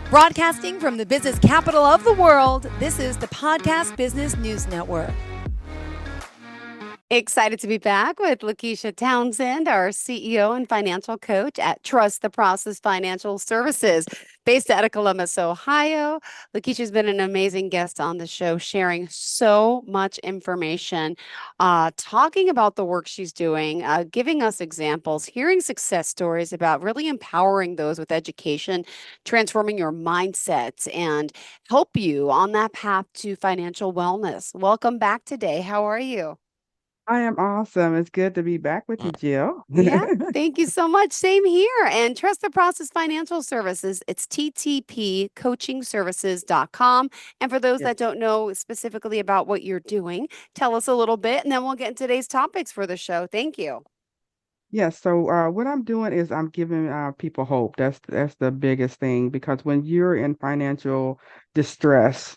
Broadcasting from the business capital of the world, this is the Podcast Business News Network. Excited to be back with Luckisha Townsend, our CEO and financial coach at Trust the Process Financial Services, based out of Columbus, Ohio. Luckisha's been an amazing guest on the show, sharing so much information, talking about the work she's doing, giving us examples, hearing success stories about really empowering those with education, transforming your mindsets, and help you on that path to financial wellness. Welcome back today. How are you? I am awesome. It's good to be back with you, Jill. Yeah, thank you so much. Same here. And Trust the Process Financial Services, it's ttpcoachingservices.com. And for those Yes. that don't know specifically about what you're doing, tell us a little bit and then we'll get into today's topics for the show. Thank you. Yes. So what I'm doing is I'm giving people hope. That's the biggest thing because when you're in financial distress,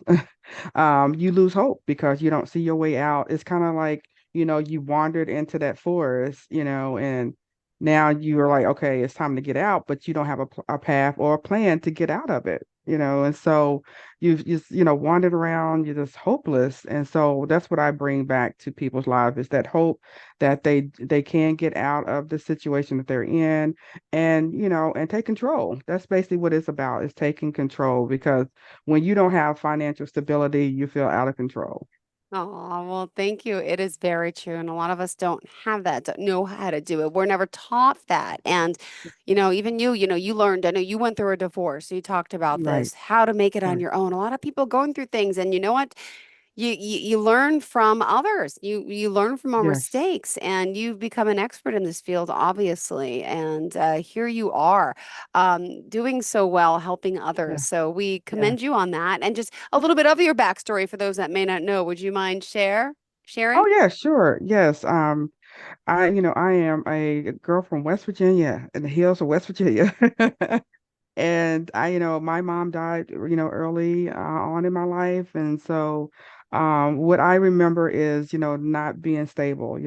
you lose hope because you don't see your way out. It's kind of like, you wandered into that forest, and now you're like, okay, it's time to get out, but you don't have a path or a plan to get out of it, and so you've just, wandered around, you're just hopeless. And so that's what I bring back to people's lives is that hope that they can get out of the situation that they're in and and take control. That's basically what it's about, is taking control, because when you don't have financial stability, you feel out of control. Oh, well, thank you. It is very true. And a lot of us don't have that, don't know how to do it. We're never taught that. And, even you learned, I know you went through a divorce. So you talked about Right. this, how to make it on Right. your own. A lot of people going through things. And you know what? You learn from others. You learn from our Yes. mistakes, and you've become an expert in this field, obviously. And here you are, doing so well, helping others. Yeah. So we Yeah. commend you on that. And just a little bit of your backstory for those that may not know. Would you mind sharing? Oh yeah, sure. Yes. I am a girl from West Virginia, in the hills of West Virginia. And my mom died, early on in my life. And so what I remember is, not being stable,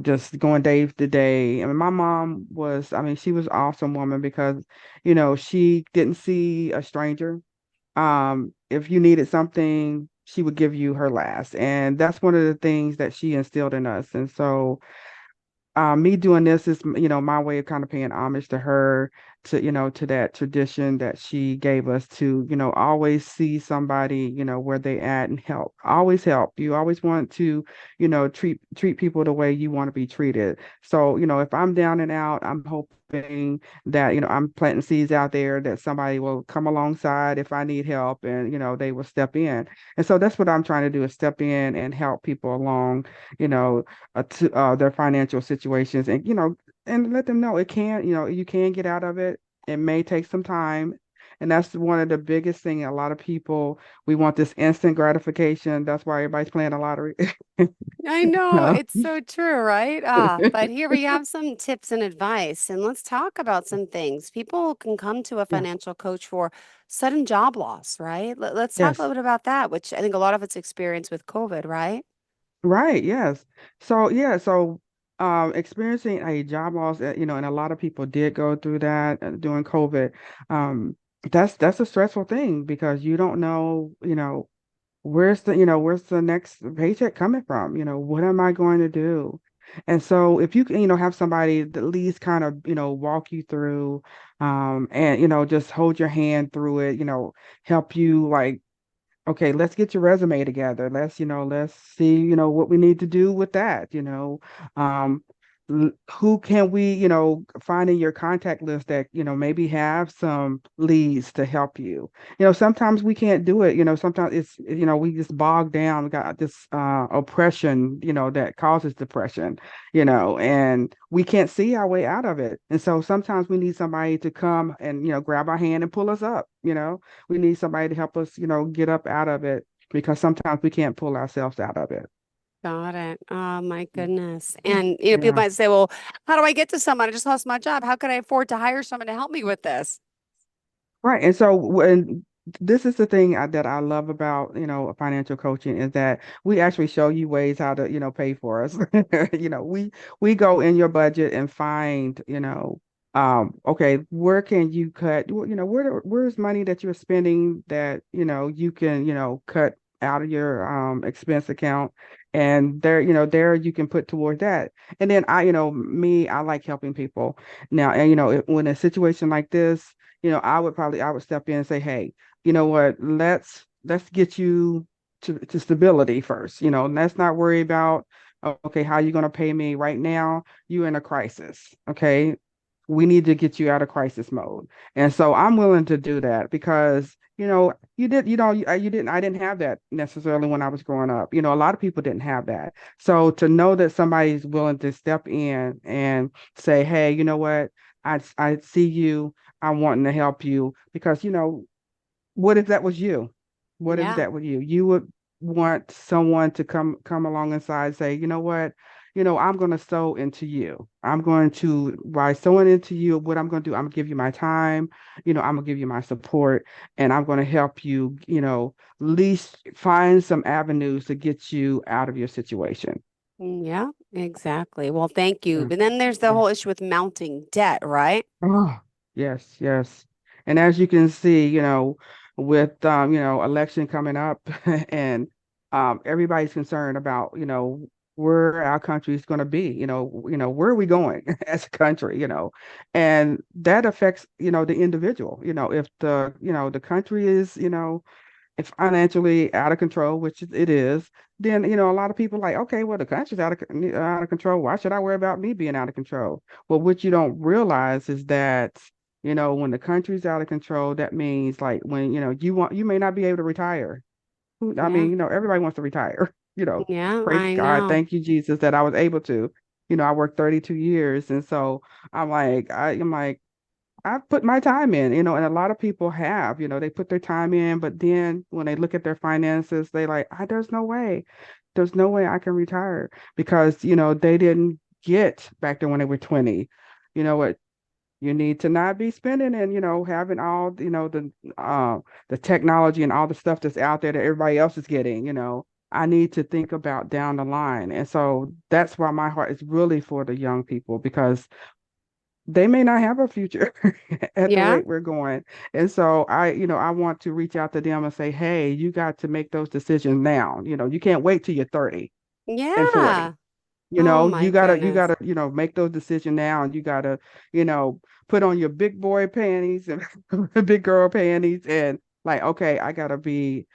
just going day to day. I mean, my mom was, I mean, she was an awesome woman because, she didn't see a stranger. If you needed something, she would give you her last. And that's one of the things that she instilled in us. And so me doing this is, my way of kind of paying homage to her, to that tradition that she gave us to, always see somebody, where they at and help. Always help. You always want to, treat people the way you want to be treated. So, if I'm down and out, I'm hoping that, I'm planting seeds out there that somebody will come alongside if I need help, and, they will step in. And so that's what I'm trying to do, is step in and help people along, you know, to their financial situations, and and let them know it can, you can get out of it. It may take some time, and that's one of the biggest thing. A lot of people, we want this instant gratification. That's why everybody's playing the lottery. I know Uh, it's so true, right? But here we have some tips and advice, and let's talk about some things. People can come to a yeah. financial coach for sudden job loss, right? Let's talk a Yes. little bit about that, which I think a lot of it's experienced with COVID, right? Right. Yes. So yeah. So experiencing a job loss, and a lot of people did go through that during COVID. Um, that's a stressful thing because you don't know, where's the next paycheck coming from? What am I going to do? And so if you can, have somebody that at least kind of, walk you through, and, just hold your hand through it, help you, like, okay, let's get your resume together. Let's see, what we need to do with that, um, who can we, find in your contact list that, maybe have some leads to help you. Sometimes we can't do it. Sometimes it's, we just bog down. We got this oppression, that causes depression, and we can't see our way out of it. And so sometimes we need somebody to come and, grab our hand and pull us up. We need somebody to help us, get up out of it, because sometimes we can't pull ourselves out of it. Got it. Oh my Mm. goodness. And people Yeah. might say, well, how do I get to someone? I just lost my job. How could I afford to hire someone to help me with this? Right. And so when this is the thing that I love about, financial coaching, is that we actually show you ways how to, pay for us. We go in your budget and find, Okay, where can you cut, where's money that you're spending that, you can, cut out of your expense account, and there you can put toward that. And then I like helping people. Now, and when a situation like this, I would step in and say, hey, you know what, let's get you to stability first. Let's not worry about, okay, how you going to pay me right now. You're in a crisis. Okay, we need to get you out of crisis mode. And so I'm willing to do that because, I didn't have that necessarily when I was growing up. A lot of people didn't have that. So to know that somebody's willing to step in and say, hey, you know what? I see you. I'm wanting to help you because, what if that was you? What if Yeah. that were you? You would want someone to come along inside and say, you know what? I'm going to sow into you. I'm going to, by sowing into you, what I'm going to do, I'm going to give you my time, I'm going to give you my support, and I'm going to help you, at least find some avenues to get you out of your situation. Yeah, exactly. Well, thank you. Yeah. But then there's the Yeah. whole issue with mounting debt, right? Oh, yes, yes. And as you can see, with election coming up and everybody's concerned about, where our country is going to be, where are we going as a country, and that affects, the individual, if the country is, if financially out of control, which it is, then a lot of people like, okay, well, the country's out of control. Why should I worry about me being out of control? Well, what you don't realize is that when the country's out of control, that means like when you may not be able to retire. I Yeah. mean, everybody wants to retire. Yeah, Praise I God, know. thank you, Jesus, that I was able to. I worked 32 years, and so I'm like I've put my time in, and a lot of people have, they put their time in, but then when they look at their finances, they like, there's no way I can retire because, they didn't get back there when they were 20. You know what? You need to not be spending and, having all, the technology and all the stuff that's out there that everybody else is getting, I need to think about down the line. And so that's why my heart is really for the young people because they may not have a future at the Yeah. rate we're going. And so I want to reach out to them and say, hey, you got to make those decisions now. You can't wait till you're 30 and 40. Yeah. Oh my You goodness. gotta, make those decisions now, and you gotta, you know, put on your big boy panties and big girl panties, and like, okay, I gotta be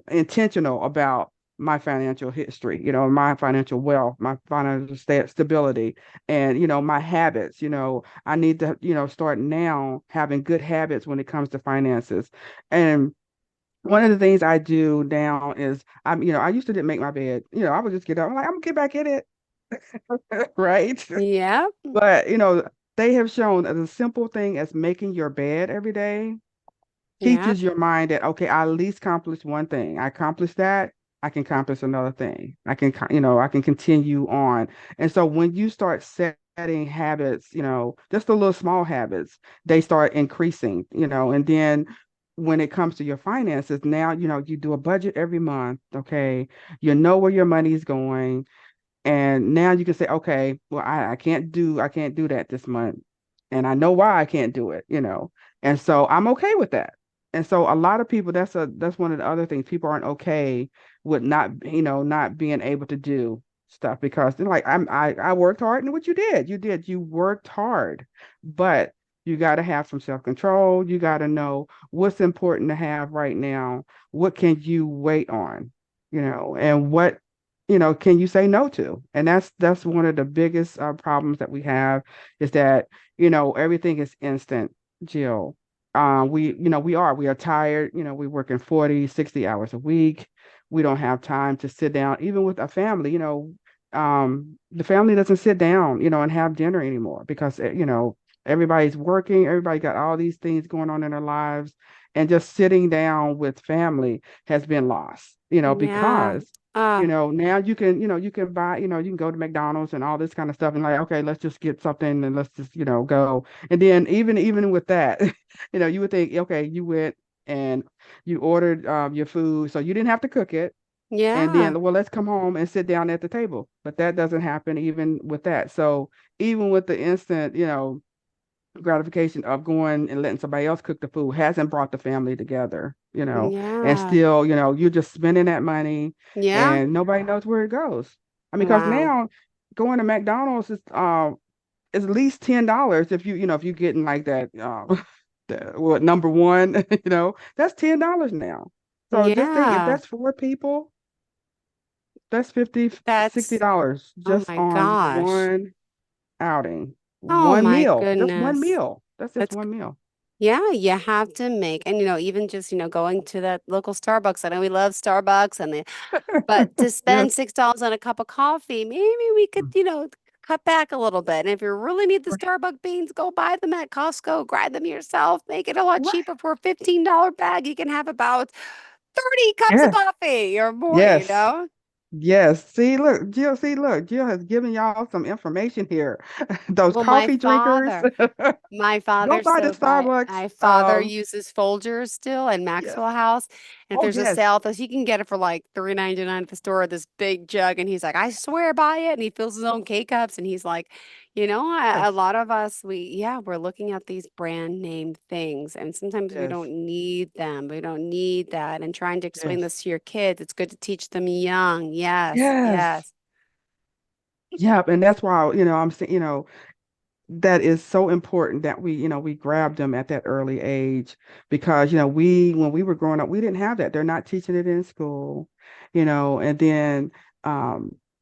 intentional about my financial history, my financial wealth, my financial stability, and my habits. I need to, start now having good habits when it comes to finances. And one of the things I do now is I used to didn't make my bed. I would just get up. I'm like, I'm gonna get back in it. Right? Yeah. But they have shown that a simple thing as making your bed every day Yeah. teaches your mind that okay, I at least accomplished one thing. I accomplished that, I can accomplish another thing. I can continue on. And so when you start setting habits, just the little small habits, they start increasing, and then when it comes to your finances, now you do a budget every month, okay? You know where your money is going, and now you can say, okay, well, I can't do that this month. And I know why I can't do it, And so I'm okay with that. And so a lot of people, that's one of the other things. People aren't okay with not being able to do stuff because they're like, I worked hard, and what you worked hard, but you got to have some self-control. You got to know what's important to have right now. What can you wait on, and what can you say no to? And that's one of the biggest problems that we have is that, everything is instant, Jill. We are tired, we're working 40, 60 hours a week. We don't have time to sit down, even with a family, the family doesn't sit down, and have dinner anymore because, everybody's working, everybody got all these things going on in their lives, and just sitting down with family has been lost, Yeah. because Uh, now you can buy, you can go to McDonald's and all this kind of stuff and like, okay, let's just get something and let's just, go. And then even with that, you would think, okay, you went and you ordered your food, so you didn't have to cook it. And yeah. then, well, let's come home and sit down at the table. But that doesn't happen even with that. So even with the instant, gratification of going and letting somebody else cook the food hasn't brought the family together, and Yeah. still, you're just spending that money Yeah. and nobody knows where it goes. I mean, because Wow. now going to McDonald's is at least $10 if if you're getting like that what number one, that's $10 now. So just think if Yeah. that's four people, that's 50, That's, $60 oh just my on gosh. one outing, Oh one my meal, just one goodness. meal. That's just That's one meal. Yeah, you have to make, and even just, going to that local Starbucks. I know we love Starbucks but to Yes. spend $6 on a cup of coffee, maybe we could, cut back a little bit. And if you really need the Starbucks beans, go buy them at Costco, grind them yourself, make it a lot Right. cheaper for a $15 bag. You can have about 30 cups of Yes. coffee or more, Yes. Yes. See, look, Jill has given y'all some information here. Those Well, coffee drinkers, my go father, buy the so Starbucks. my father uses Folgers still in Yes. Maxwell House. And if Oh, there's a yes. sale, this you can get it for like $3.99 at the store, this big jug. And he's like, I swear by it. And he fills his own K cups. And he's like, a Yes. lot of us, we're looking at these brand name things. And sometimes we Yes. don't need them. We don't need that. And trying to explain Yes. this to your kids, it's good to teach them young. Yes, Yes. yes. Yeah. And that's why, I'm saying, that is so important that we grab them at that early age because when we were growing up we didn't have that. They're not teaching it in school, and then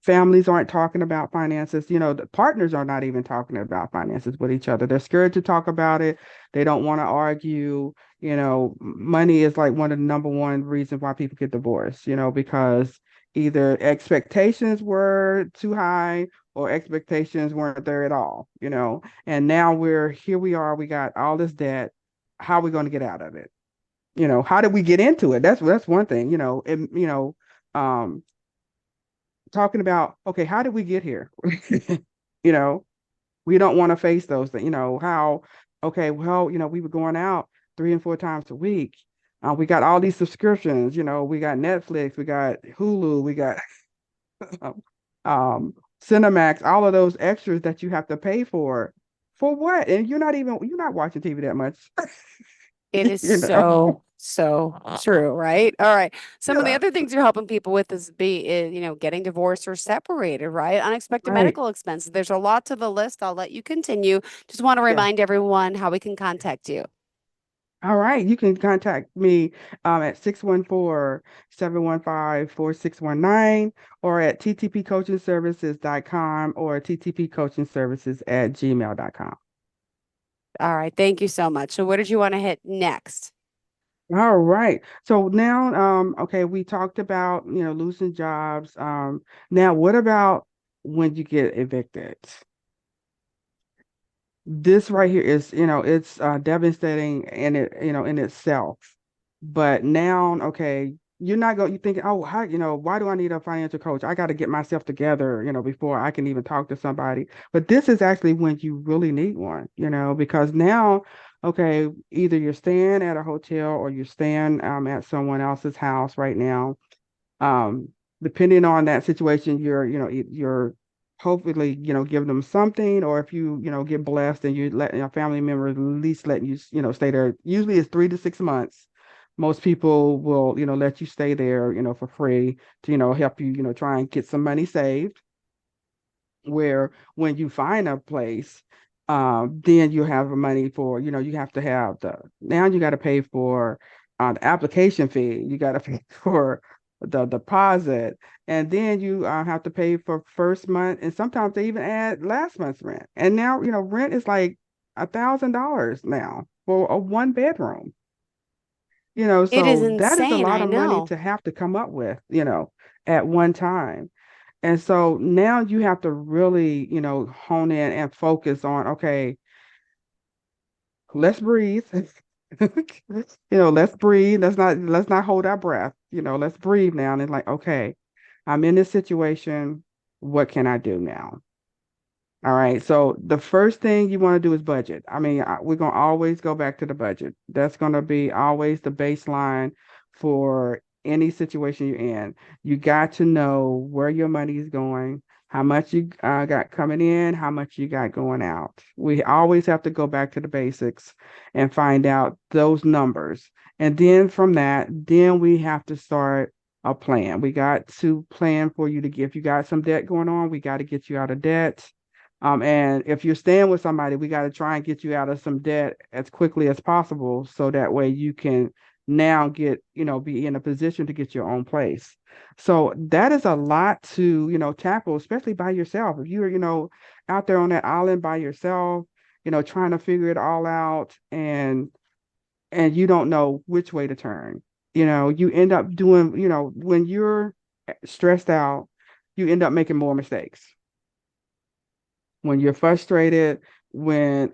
families aren't talking about finances. The partners are not even talking about finances with each other. They're scared to talk about it. They don't want to argue. Money is like one of the number one reasons why people get divorced, because either expectations were too high or expectations weren't there at all, and now we are, we got all this debt. How are we going to get out of it? How did we get into it? That's one thing, um, talking about, okay, how did we get here? you know, we don't want to face those things, how, okay, well, we were going out 3 and 4 times a week. We got all these subscriptions, we got Netflix, we got Hulu, we got um Cinemax, all of those extras that you have to pay for what? And you're not watching TV that much. It is you know. so true, right? All right. Some of the Yeah. other things you're helping people with is, getting divorced or separated, right? Unexpected Right. medical expenses. There's a lot to the list. I'll let you continue. Just want to Yeah. remind everyone how we can contact you. All right. You can contact me at 614-715-4619 or at ttpcoachingservices.com or ttpcoachingservices@gmail.com. All right. Thank you so much. So what did you want to hit next? All right. So now, okay, we talked about, losing jobs. Now what about when you get evicted? This right here is, it's devastating in in itself. But now, okay, you thinking, oh, how, why do I need a financial coach? I got to get myself together, before I can even talk to somebody. But this is actually when you really need one, because now, okay, either you're staying at a hotel or you're staying at someone else's house right now. um Depending on that situation, you're hopefully giving them something, or if you get blessed and you let your family members at least let you stay there. Usually it's 3 to 6 months. Most people will let you stay there for free to help you try and get some money saved, where when you find a place, then you have the money for, you have to have now you got to pay for the application fee, you got to pay for the deposit, and then you have to pay for first month, and sometimes they even add last month's rent. And now, rent is like $1,000 now for a 1 bedroom, It is so that is a insane. lot I of money know. to have to come up with, at one time. And so now you have to really, hone in and focus on, okay, let's breathe. Let's breathe. Let's not hold our breath. Let's breathe now. And it's like, okay, I'm in this situation. What can I do now? All right. So the first thing you want to do is budget. I mean, we're going to always go back to the budget. That's going to be always the baseline for any situation you're in. You got to know where your money is going. how much you got coming in, how much you got going out. We always have to go back to the basics and find out those numbers. And then from that, then we have to start a plan. We got to plan for you to get, if you got some debt going on, we got to get you out of debt. And if you're staying with somebody, we got to try and get you out of some debt as quickly as possible so that way you can now get, be in a position to get your own place. So that is a lot to, tackle, especially by yourself. If you're, out there on that island by yourself, trying to figure it all out and you don't know which way to turn. You end up doing, when you're stressed out, you end up making more mistakes. When you're frustrated, when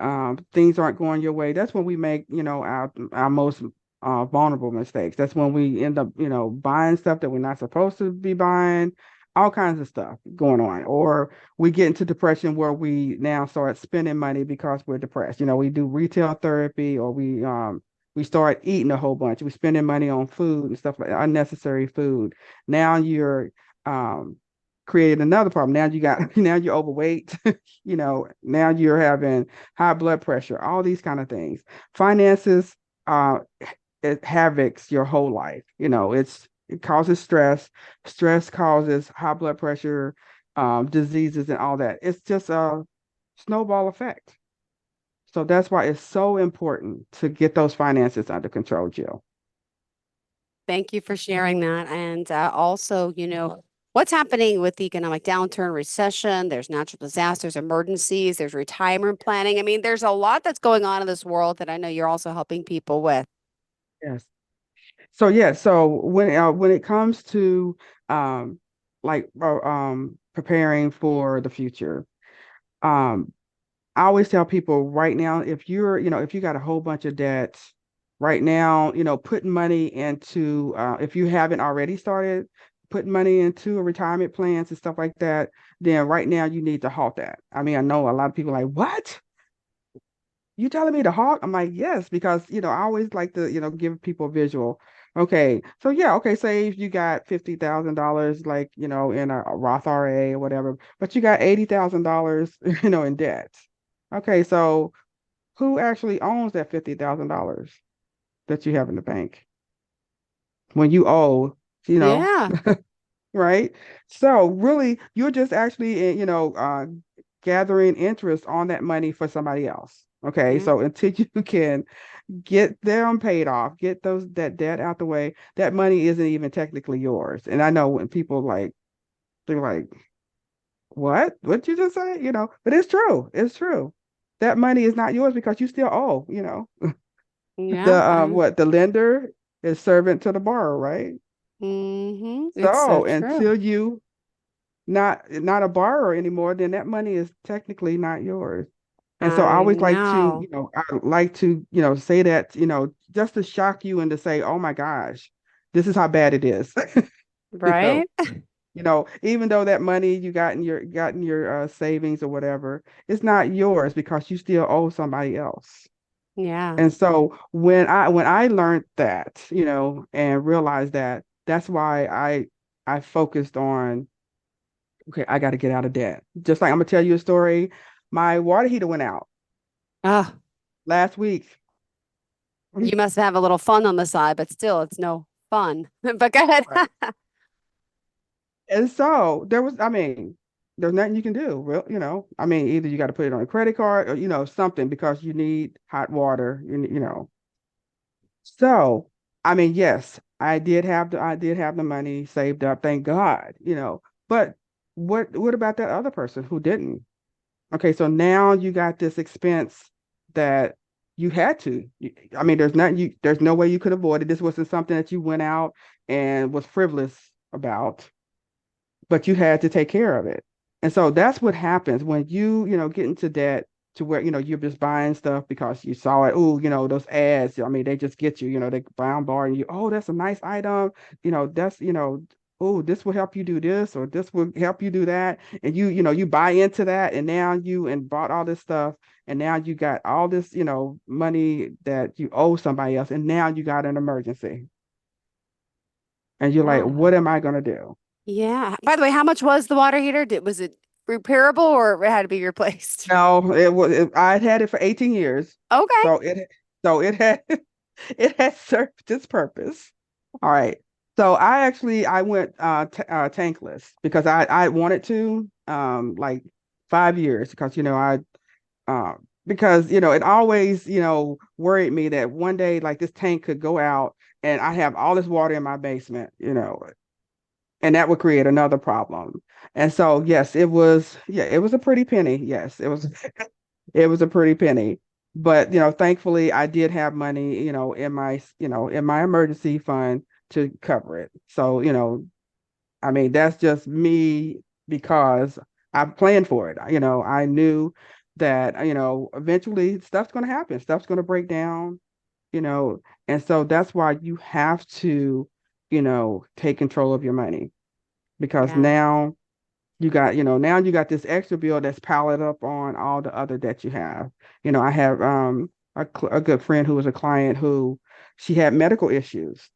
things aren't going your way, that's when we make, our most vulnerable mistakes. That's when we end up, buying stuff that we're not supposed to be buying, all kinds of stuff going on. Or we get into depression where we now start spending money because we're depressed. We do retail therapy, or we start eating a whole bunch. We're spending money on food and stuff like unnecessary food. Now you're created another problem. Now now you're overweight, now you're having high blood pressure, all these kind of things. Finances, it havocs your whole life. It causes stress. Stress causes high blood pressure, diseases and all that. It's just a snowball effect. So that's why it's so important to get those finances under control, Jill. Thank you for sharing that. And also, what's happening with the economic downturn, recession, there's natural disasters, emergencies, there's retirement planning. I mean, there's a lot that's going on in this world that I know you're also helping people with. Yes. So yeah, so when it comes to preparing for the future, um I always tell people right now, if if you got a whole bunch of debts right now, putting money into, if you haven't already started putting money into a retirement plans and stuff like that, then right now you need to halt that. I mean, I know a lot of people are like, what? You telling me to halt? I'm like, yes, because, I always like to, give people a visual. Okay. So yeah, okay, say if you got $50,000, like, in a Roth RA or whatever, but you got $80,000, in debt. Okay, so who actually owns that $50,000 that you have in the bank when you owe, you know, Yeah. right? So really, you're just actually, gathering interest on that money for somebody else. Okay, Yeah. so until you can get them paid off, get that debt out the way, that money isn't even technically yours. And I know when people they're like, what? What you just say? But it's true. It's true. That money is not yours because you still owe. Yeah. The lender is servant to the borrower, right? It's so So true. until you not a borrower anymore, then that money is technically not yours. And so I I always like to, know. I like to, say that, just to shock you and to say, oh my gosh, this is how bad it is. you know, Right? even though that money you got in your savings or whatever, it's not yours because you still owe somebody else. Yeah. And so when I learned that, and realized that, that's why I focused on, okay, I got to get out of debt. Just like I'm gonna tell you a story. My water heater went out Oh, last week. you must have a little fun on the side, but still, it's no fun. But go ahead. Right. And so I mean, there's nothing you can do. Real, I mean, either you got to put it on a credit card or, something because you need hot water, So, I mean, yes, I did have the money saved up, thank God, But what about that other person who didn't? Okay, so now you got this expense that you had to. I mean, there's no way you could avoid it. This wasn't something that you went out and was frivolous about, but you had to take care of it. And so that's what happens when get into debt to where, you're just buying stuff because you saw it. Oh, those ads, I mean, they just get you, they bombard you. Oh, that's a nice item. That's, oh, this will help you do this or this will help you do that. And you buy into that and now and bought all this stuff. And now you got all this, money that you owe somebody else. And now you got an emergency. And you're like, Yeah. what am I going to do? Yeah. By the way, how much was the water heater? Was it repairable or it had to be replaced? No, I'd had it for 18 years. Okay. So it had it had served its purpose. All right. So I went tankless because I wanted to like 5 years because because it always worried me that one day like this tank could go out and I have all this water in my basement, and that would create another problem. And so yes, it was a pretty penny. Yes, it was it was a pretty penny. But thankfully I did have money, in my emergency fund to cover it. So, I mean, that's just me because I planned for it. I knew that, eventually stuff's going to happen. Stuff's going to break down, you know, and so that's why you have to, take control of your money because Yeah. now you got this extra bill that's piled up on all the other debt you have. I have a good friend who was a client who she had medical issues.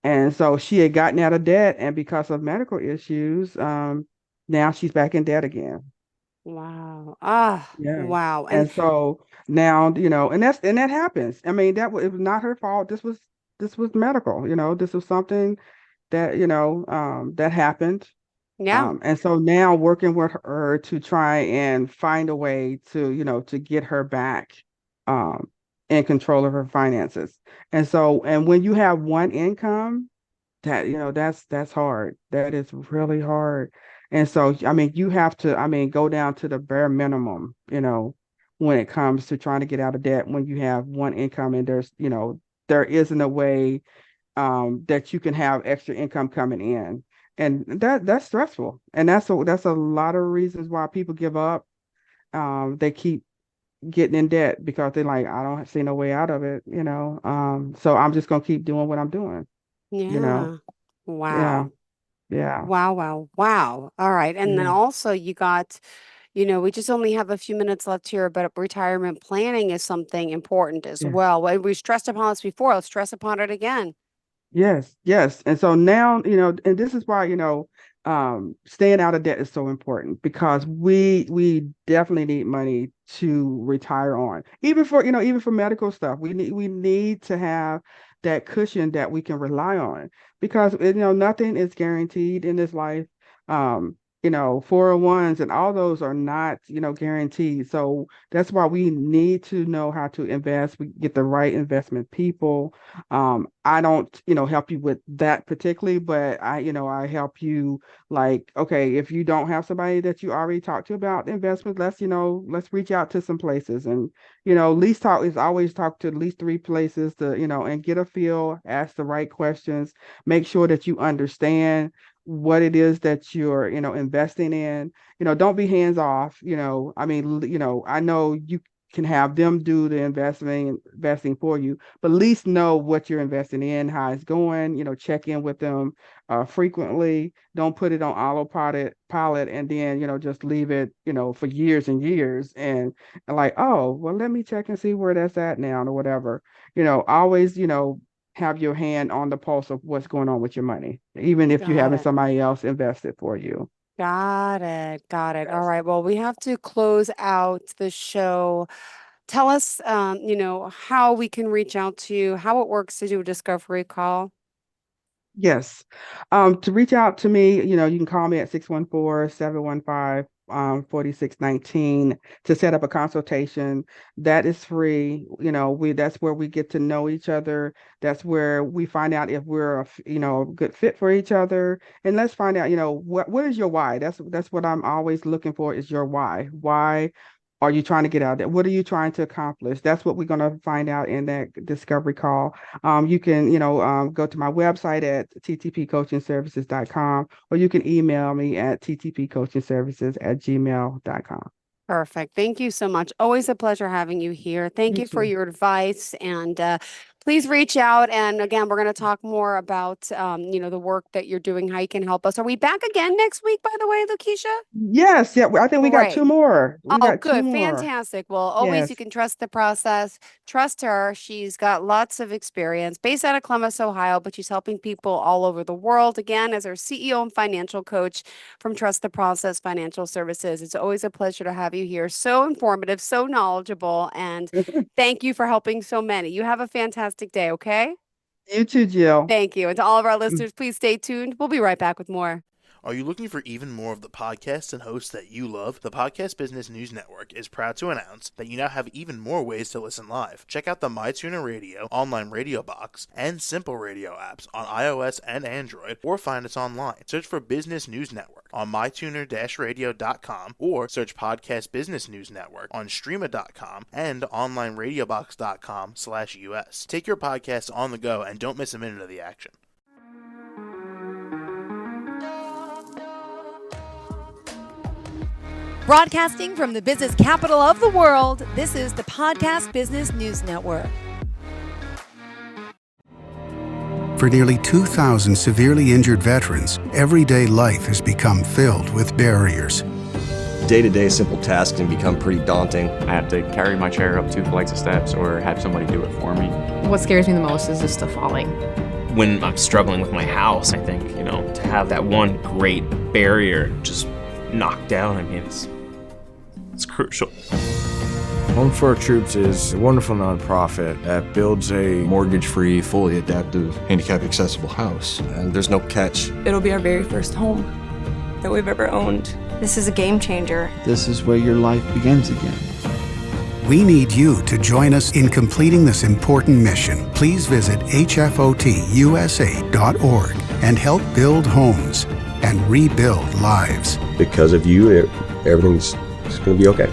And so she had gotten out of debt, and because of medical issues, now she's back in debt again. Wow. Ah, Yeah. wow. And And so now, and that happens. I mean, it was not her fault. This was medical, this was something that, that happened. yeah, And so now working with her to try and find a way to, to get her back um, in control of her finances. And when you have one income, that's hard. That is really hard. And so, I mean, you have to, I mean, go down to the bare minimum, when it comes to trying to get out of debt when you have one income and there isn't a way that you can have extra income coming in. And that's stressful. And that's a lot of reasons why people give up. They keep getting in debt because they're like, I don't see no way out of it, so I'm just gonna keep doing what I'm doing, you know. yeah. Yeah, Wow. yeah, Wow, wow, wow. All right. And then yeah, also you got, we just only have a few minutes left here, but retirement planning is something important as yeah. well. Well, we stressed upon this before. Let's stress upon it again. Yes, yes. And so now, and this is why, staying out of debt is so important because we definitely need money to retire on. Even for medical stuff, we need to have that cushion that we can rely on because nothing is guaranteed in this life. 401s and all those are not, guaranteed. So that's why we need to know how to invest. We get the right investment people. I don't, help you with that particularly, but I help you like, okay, if you don't have somebody that you already talked to about investments, let's reach out to some places and, least talk is always talk to at least three places to, and get a feel, ask the right questions, make sure that you understand what it is that you're, investing in. Don't be hands off. I mean, I know you can have them do the investing for you, but at least know what you're investing in, how it's going, check in with them frequently. Don't put it on autopilot and then, just leave it, for years and years and like, oh, well, let me check and see where that's at now or whatever. Always, have your hand on the pulse of what's going on with your money, even if you're Got having it. somebody else invest it for you. Got it. Got it. All Yes. right. Well, we have to close out the show. Tell us, how we can reach out to you, how it works to do a discovery call. Yes. To reach out to me, you can call me at 614-715 4619 to set up a consultation. That is free. That's where we get to know each other. That's where we find out if we're a good fit for each other. And let's find out, what is your why? That's what I'm always looking for is your why. Why are you trying to get out there? What are you trying to accomplish? That's what we're going to find out in that discovery call. You can, go to my website at ttpcoachingservices.com, or you can email me at ttpcoachingservices@gmail.com. Perfect. Thank you so much. Always a pleasure having you here. Thank You you for too. your advice. And please reach out. And again, we're going to talk more about, the work that you're doing, how you can help us. Are we back again next week, by the way, Luckisha? Yes, yeah. I think we got Great. two more. We Oh, got two good. more. Fantastic. Well, always Yes. you can trust the process. Trust her. She's got lots of experience based out of Columbus, Ohio, but she's helping people all over the world. Again, as our CEO and financial coach from Trust the Process Financial Services. It's always a pleasure to have you here. So informative, so knowledgeable, and thank you for helping so many. You have a fantastic day, okay? You too, Jill. Thank you. And to all of our listeners, please stay tuned. We'll be right back with more. Are you looking for even more of the podcasts and hosts that you love? The Podcast Business News Network is proud to announce that you now have even more ways to listen live. Check out the MyTuner Radio, online radio box, and Simple Radio apps on iOS and Android, or find us online. Search for Business News Network on mytuner-radio.com, or search Podcast Business News Network on streama.com and onlineradiobox.com/US. Take your podcast on the go and don't miss a minute of the action. Broadcasting from the business capital of the world, this is the Podcast Business News Network. For nearly 2,000 severely injured veterans, everyday life has become filled with barriers. Day-to-day simple tasks can become pretty daunting. I have to carry my chair up 2 flights of steps or have somebody do it for me. What scares me the most is just the falling. When I'm struggling with my house, I think, to have that one great barrier just knocked down, it's crucial. Home for Our Troops is a wonderful nonprofit that builds a Mortgage-free, fully adaptive, handicap-accessible house. And there's no catch. It'll be our very first home that we've ever owned. This is a game changer. This is where your life begins again. We need you to join us in completing this important mission. Please visit hfotusa.org and help build homes and rebuild lives. Because of you, everything's going to be okay.